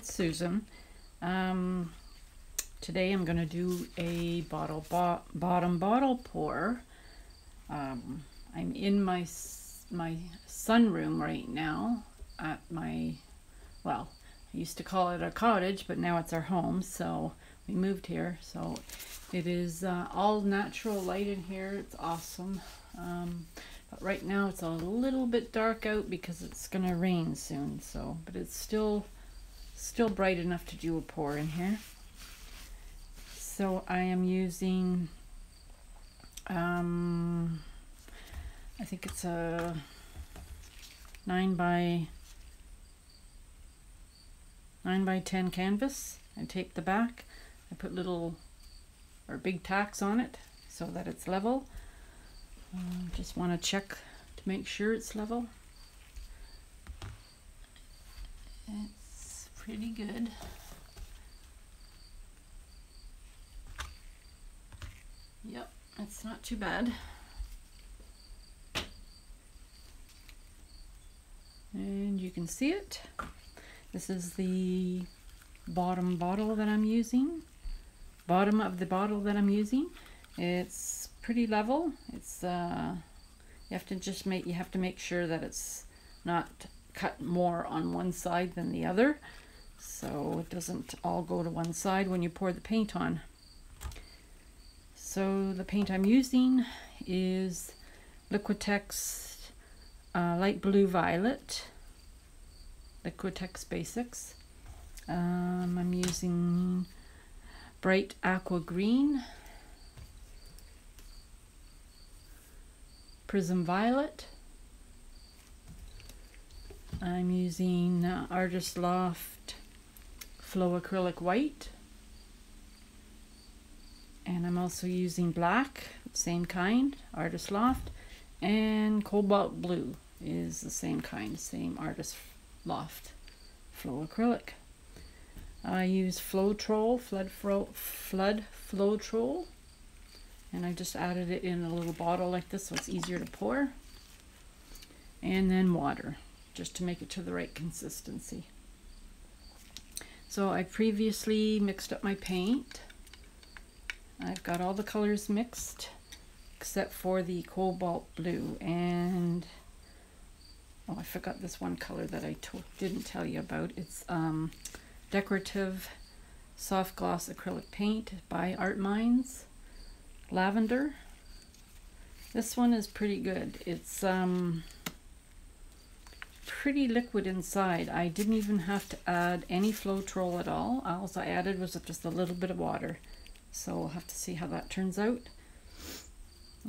it's Susan. Today I'm going to do a bottom bottle pour. I'm in my sunroom right now at my, well, I used to call it a cottage, but now it's our home, so we moved here. So it is all natural light in here. It's awesome. But right now it's a little bit dark out because it's going to rain soon. So, but it's still bright enough to do a pour in here. So I am using, I think it's a 9 by 10 canvas. I tape the back. I put little or big tacks on it so that it's level. Just want to check to make sure it's level. It's pretty good. Yep, it's not too bad. And you can see it. This is the bottom bottle that I'm using. Bottom of the bottle that I'm using. It's pretty level. It's you have to make sure that it's not cut more on one side than the other, so it doesn't all go to one side when you pour the paint on. So the paint I'm using is Liquitex light blue violet, Liquitex Basics. I'm using bright aqua green, Prisom violet. I'm using Artist Loft Flow Acrylic white. And I'm also using black, same kind, Artist Loft, and Cobalt blue is the same kind, same Artist Loft Flow Acrylic. I use Floetrol, Flood Floetrol, and I just added it in a little bottle like this so it's easier to pour. And then water, just to make it to the right consistency. So I previously mixed up my paint. I've got all the colors mixed except for the Cobalt blue, and oh, I forgot this one color that I didn't tell you about. It's Decorative Soft Gloss Acrylic Paint by Art Minds, Lavender. This one is pretty good. It's pretty liquid inside. I didn't even have to add any Floetrol at all. All I added was just a little bit of water. So we'll have to see how that turns out.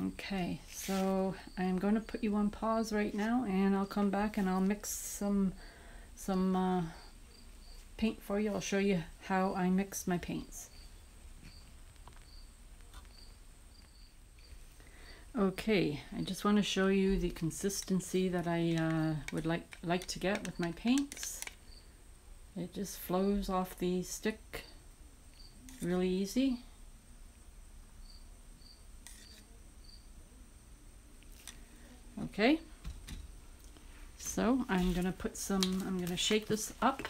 Okay, so I'm going to put you on pause right now, and I'll come back and I'll mix some paint for you. I'll show you how I mix my paints. Okay, I just want to show you the consistency that I would like to get with my paints. It just flows off the stick really easy. Okay, so I'm gonna shake this up,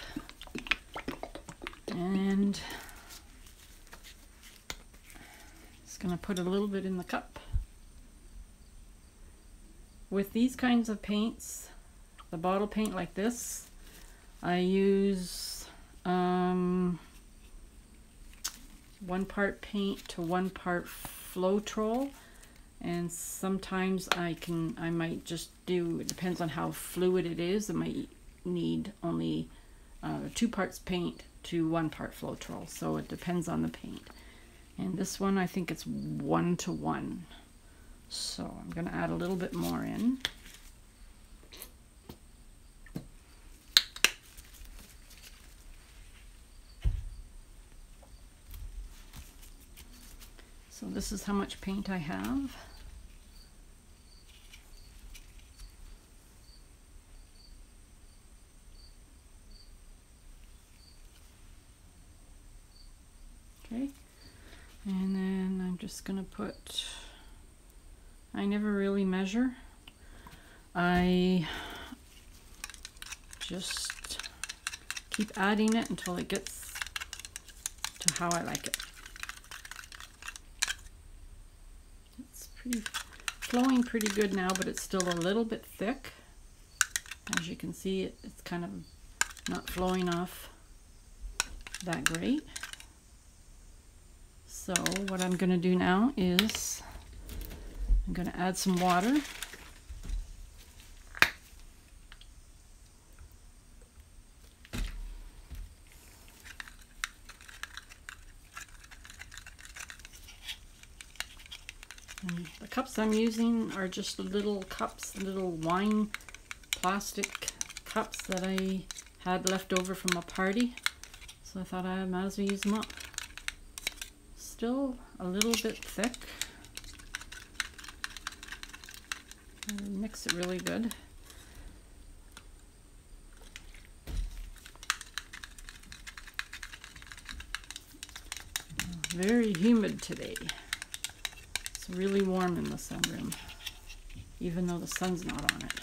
and just gonna put a little bit in the cup. With these kinds of paints, the bottle paint like this, I use 1 part paint to 1 part Floetrol. And sometimes I might just do, it depends on how fluid it is, I might need only 2 parts paint to 1 part Floetrol. So it depends on the paint. And this one, I think it's 1 to 1. So I'm going to add a little bit more in. So this is how much paint I have. Okay, and then I'm just gonna put, I never really measure. I just keep adding it until it gets to how I like it. It's pretty flowing pretty good now, but it's still a little bit thick. As you can see, it's kind of not flowing off that great. So what I'm going to do now is I'm going to add some water. And the cups I'm using are just little cups, little wine plastic cups that I had left over from a party. So I thought I might as well use them up. Still a little bit thick. And mix it really good. Very humid today. It's really warm in the sunroom, even though the sun's not on it.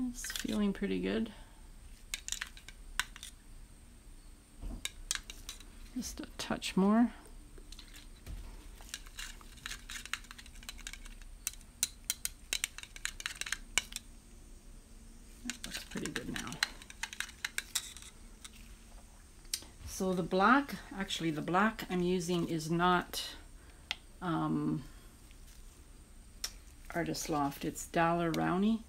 It's feeling pretty good. Just a touch more. That looks pretty good now. So the black, actually the black I'm using is not Artist Loft, it's Rowney.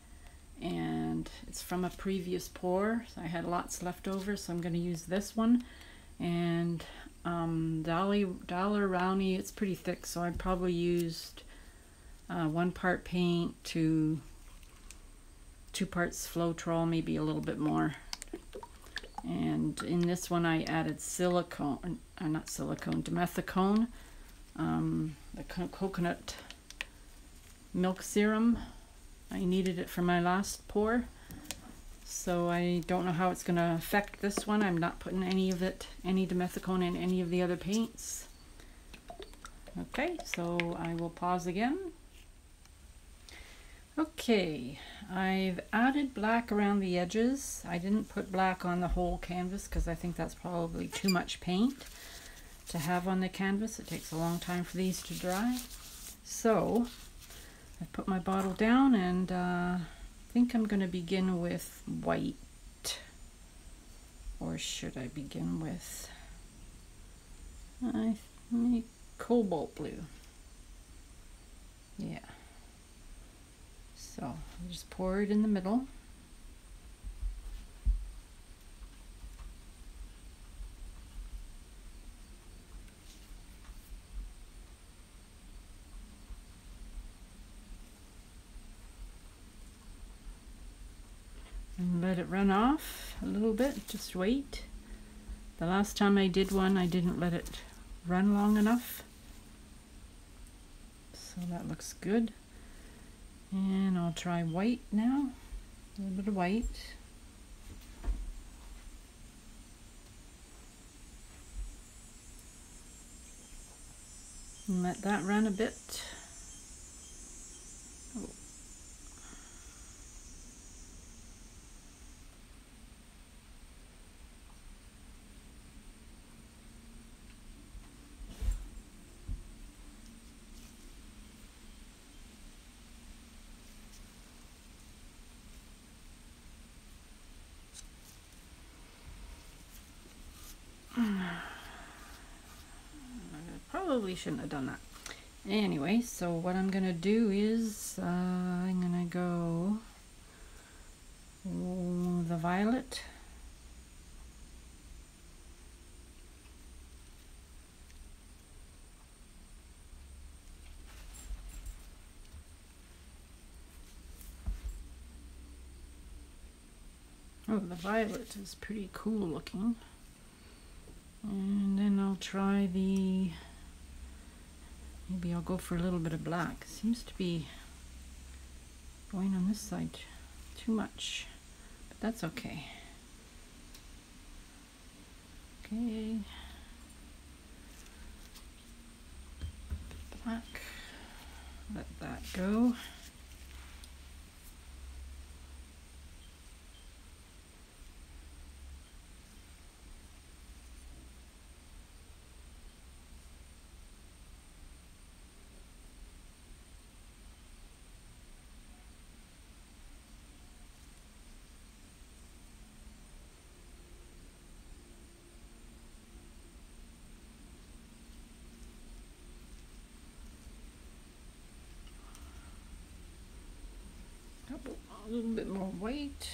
And it's from a previous pour. So I had lots left over, so I'm going to use this one. And Dollar Rowney, it's pretty thick, so I probably used 1 part paint to 2 parts Floetrol, maybe a little bit more. And in this one I added silicone, not silicone, Dimethecone, the coconut milk serum. I needed it for my last pour, so I don't know how it's going to affect this one. I'm not putting any of it, any Dimethecone in any of the other paints. Okay, so I will pause again. Okay, I've added black around the edges. I didn't put black on the whole canvas because I think that's probably too much paint to have on the canvas. It takes a long time for these to dry. So I put my bottle down and I think I'm going to begin with white. Or should I begin with cobalt blue? Yeah. So I'll just pour it in the middle. And let it run off a little bit, just wait. The last time I did one, I didn't let it run long enough. So that looks good. And I'll try white now, a little bit of white. And let that run a bit. Oh. Probably shouldn't have done that. Anyway, so what I'm gonna do is I'm gonna go the violet. Oh, the violet is pretty cool looking. And then I'll try the, maybe I'll go for a little bit of black. Seems to be going on this side too much, but that's okay. Okay. Black. Let that go. A little bit more weight.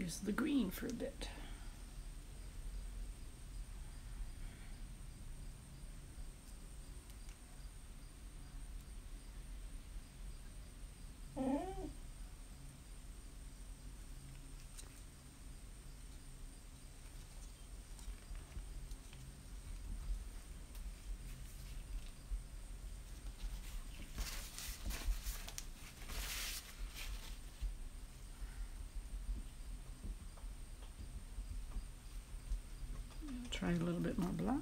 use the green for a bit. Try a little bit more black.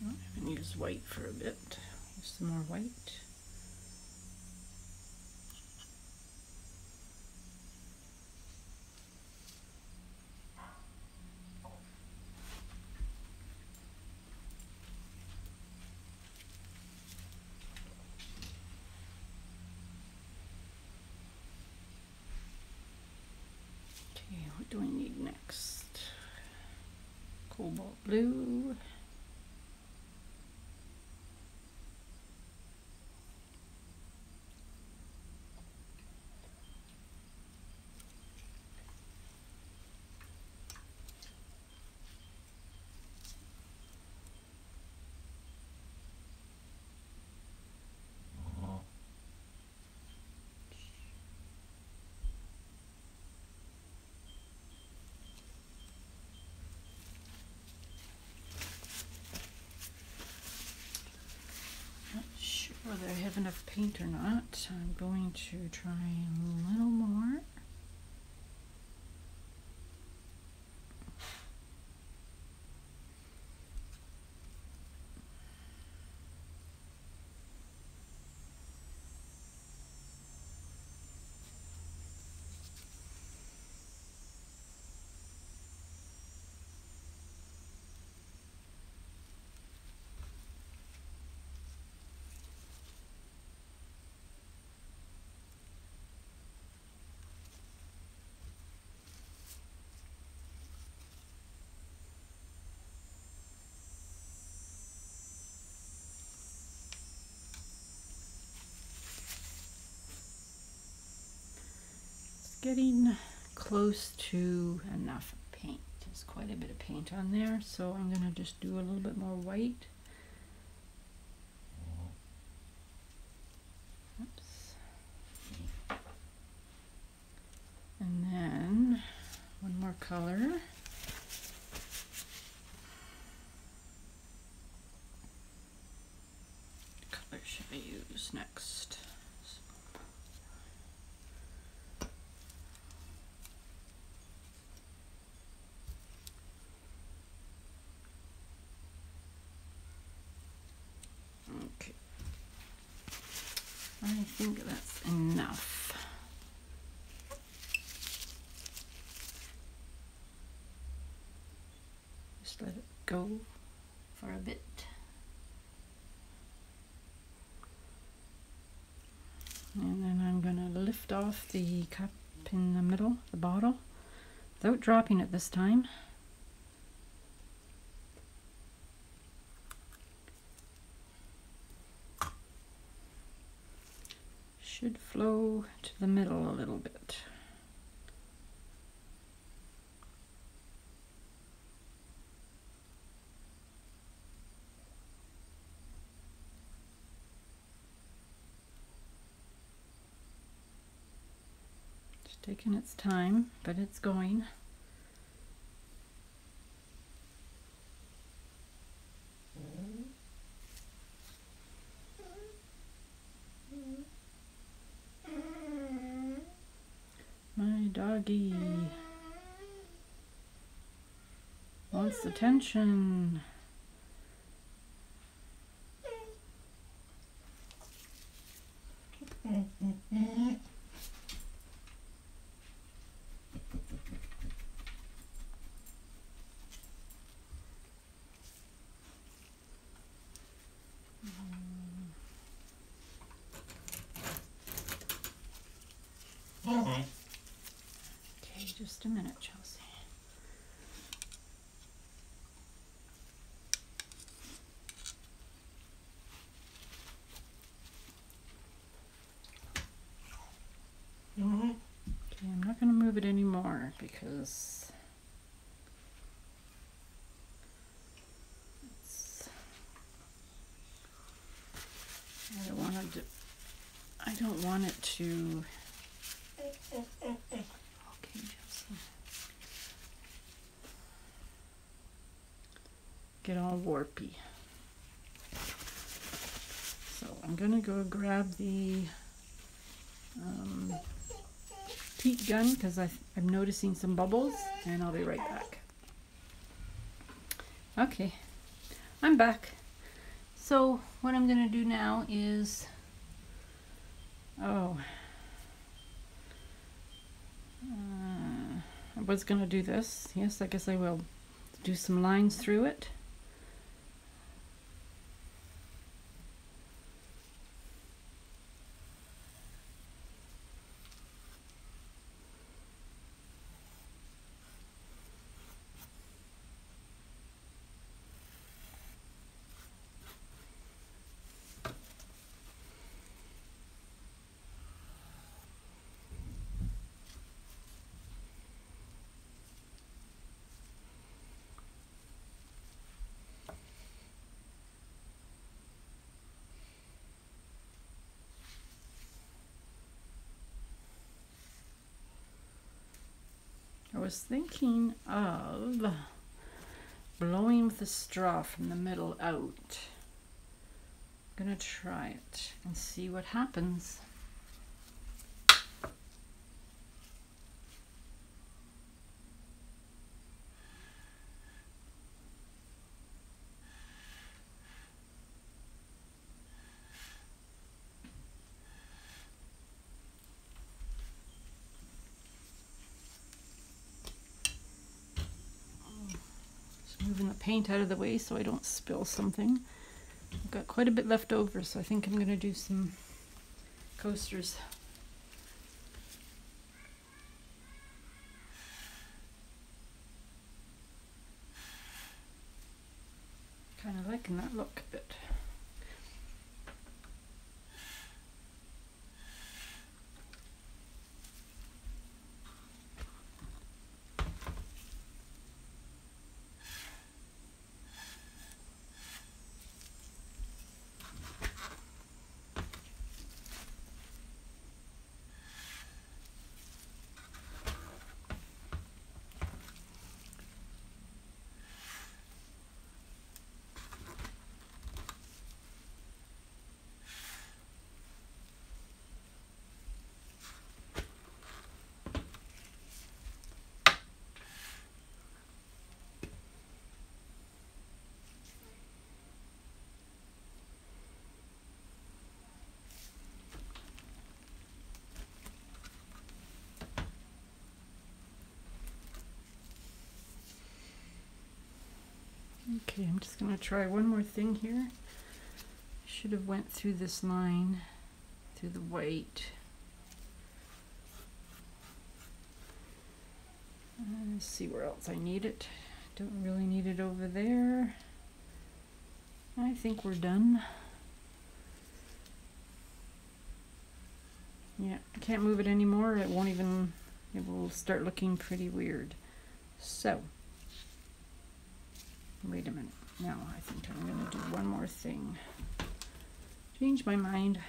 I haven't used white for a bit. Use some more white. Okay, what do I need next? Cobalt blue. Whether I have enough paint or not, I'm going to try a little more. Getting close to enough paint. There's quite a bit of paint on there, so I'm going to just do a little bit more white. Oops. And then one more color. What color should I use next? Okay, I think that's enough. Just let it go for a bit. And then I'm going to lift off the cup in the middle, the bottle, without dropping it this time. Should flow to the middle a little bit. Taking its time, but it's going. My doggy wants attention. Okay, just a minute, Chelsea. Okay, I'm not going to move it anymore because I don't want it to. Okay, Chelsea. Get all warpy. So I'm gonna go grab the heat gun because I'm noticing some bubbles, and I'll be right back. Okay, I'm back. So what I'm gonna do now is, I was gonna do this. Yes, I guess I will. Do some lines through it. I was thinking of blowing with a straw from the middle out. I'm gonna try it and see what happens. Moving the paint out of the way so I don't spill something. I've got quite a bit left over, so I think I'm going to do some coasters. Kind of liking that look a bit. Okay, I'm just going to try one more thing here. I should have went through this line, through the white. Let's see where else I need it. Don't really need it over there. I think we're done. Yeah, I can't move it anymore. It won't even, it will start looking pretty weird. So, wait a minute. Now I think I'm going to do one more thing. Change my mind.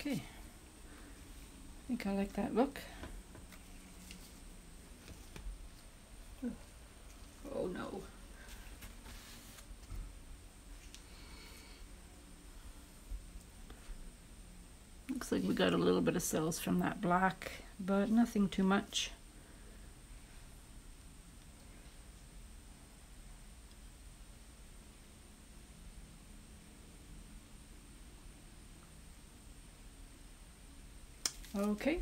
Okay, I think I like that look. Oh no. Looks like we got a little bit of cells from that black, but nothing too much. Okay.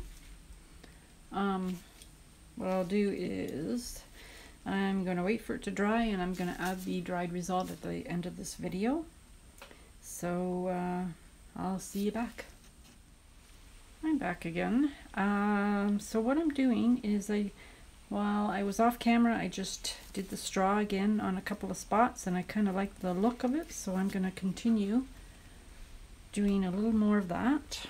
What I'll do is I'm going to wait for it to dry, and I'm going to add the dried result at the end of this video. So I'll see you back. I'm back again. So what I'm doing is while I was off camera, I just did the straw again on a couple of spots, and I kind of like the look of it, so I'm going to continue doing a little more of that.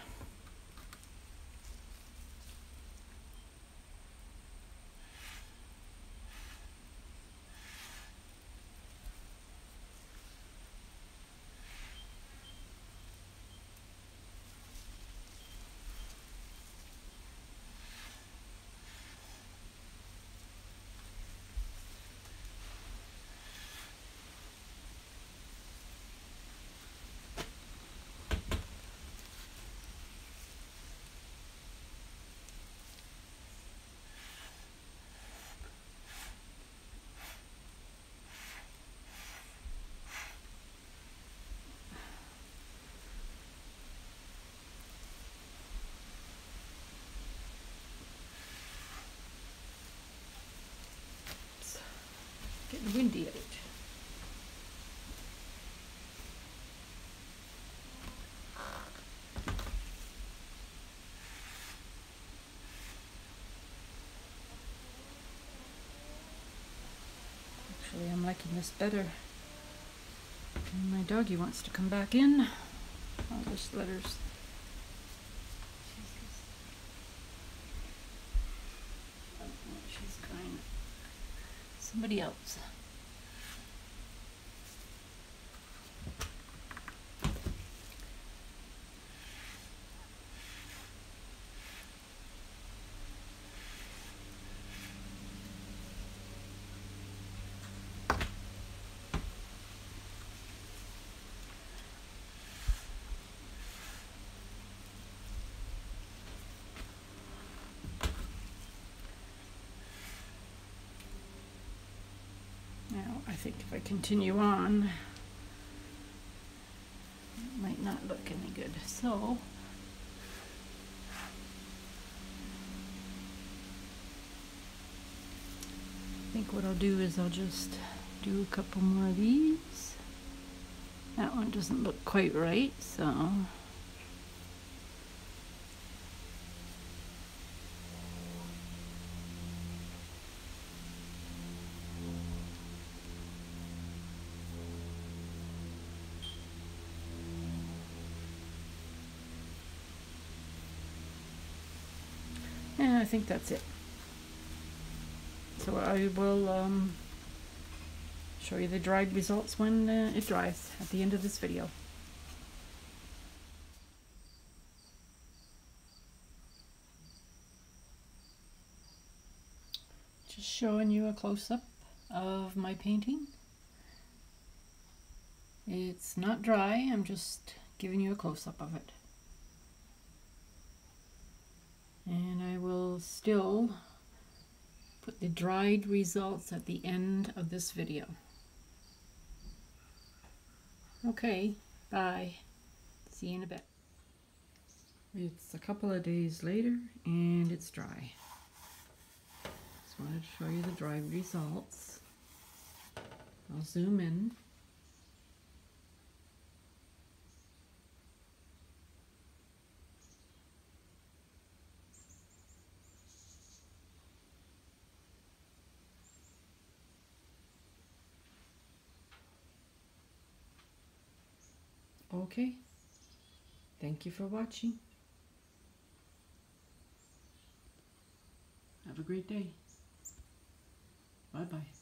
Getting windy at it. Actually, I'm liking this better. And my doggy wants to come back in. I'll just let her. She's crying. Somebody else. Now, I think if I continue on, it might not look any good. So, I think what I'll do is I'll just do a couple more of these. That one doesn't look quite right, so. And I think that's it. So I will show you the dried results when it dries at the end of this video. Just showing you a close-up of my painting. It's not dry, I'm just giving you a close-up of it. And I will still put the dried results at the end of this video. Okay, bye. See you in a bit. It's a couple of days later and it's dry. Just wanted to show you the dried results. I'll zoom in. Okay, thank you for watching. Have a great day. Bye-bye.